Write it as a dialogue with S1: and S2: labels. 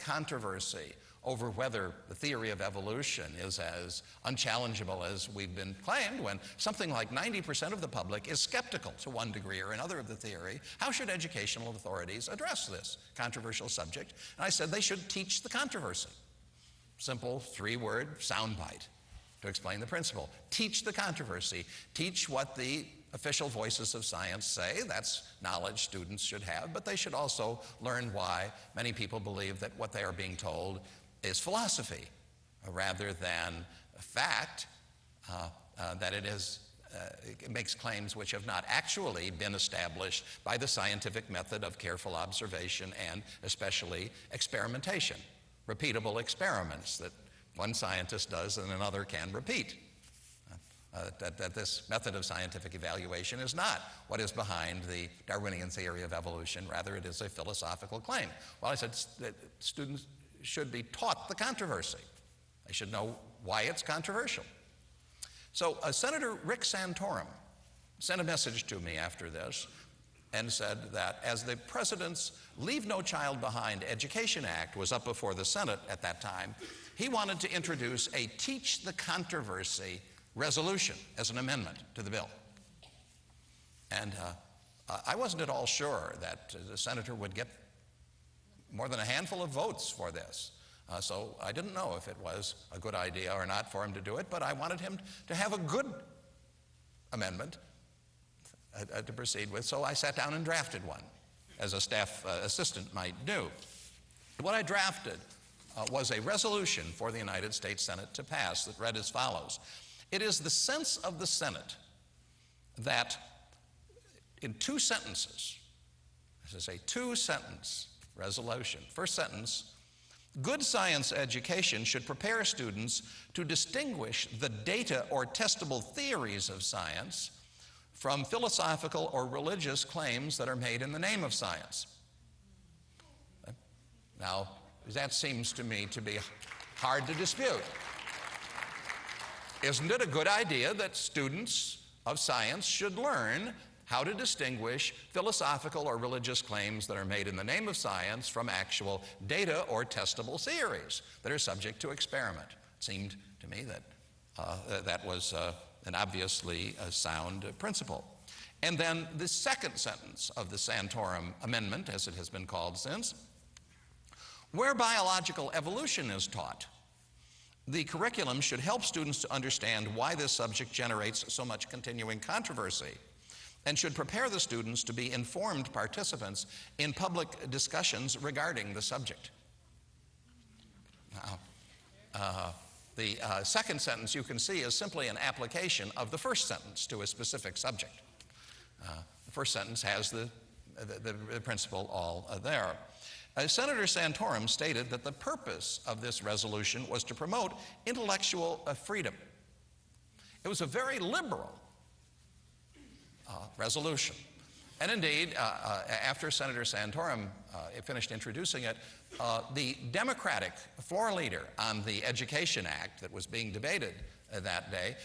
S1: controversy over whether the theory of evolution is as unchallengeable as we've been claimed, when something like 90% of the public is skeptical to one degree or another of the theory, how should educational authorities address this controversial subject? And I said they should teach the controversy. Simple three-word soundbite to explain the principle. Teach the controversy. Teach what the official voices of science say. That's knowledge students should have, but they should also learn why many people believe that what they are being told is philosophy rather than fact, that it makes claims which have not actually been established by the scientific method of careful observation and especially experimentation. Repeatable experiments that one scientist does and another can repeat. That this method of scientific evaluation is not what is behind the Darwinian theory of evolution. Rather, it is a philosophical claim. Well, I said that students should be taught the controversy. They should know why it's controversial. So Senator Rick Santorum sent a message to me after this and said that as the president's Leave No Child Behind Education Act was up before the Senate at that time, he wanted to introduce a Teach the Controversy resolution as an amendment to the bill. And I wasn't at all sure that the senator would get more than a handful of votes for this. So I didn't know if it was a good idea or not for him to do it, but I wanted him to have a good amendment to proceed with, so I sat down and drafted one, as a staff assistant might do. What I drafted was a resolution for the United States Senate to pass that read as follows. It is the sense of the Senate that in two sentences, this is a two-sentence resolution. First sentence, good science education should prepare students to distinguish the data or testable theories of science from philosophical or religious claims that are made in the name of science. Now, that seems to me to be hard to dispute. Isn't it a good idea that students of science should learn how to distinguish philosophical or religious claims that are made in the name of science from actual data or testable theories that are subject to experiment? It seemed to me that that was an obviously sound principle. And then the second sentence of the Santorum Amendment, as it has been called since, where biological evolution is taught, the curriculum should help students to understand why this subject generates so much continuing controversy, and should prepare the students to be informed participants in public discussions regarding the subject. Now, the second sentence you can see is simply an application of the first sentence to a specific subject. The first sentence has the principle all there. Senator Santorum stated that the purpose of this resolution was to promote intellectual freedom. It was a very liberal resolution. And indeed, after Senator Santorum finished introducing it, the Democratic floor leader on the Education Act that was being debated that day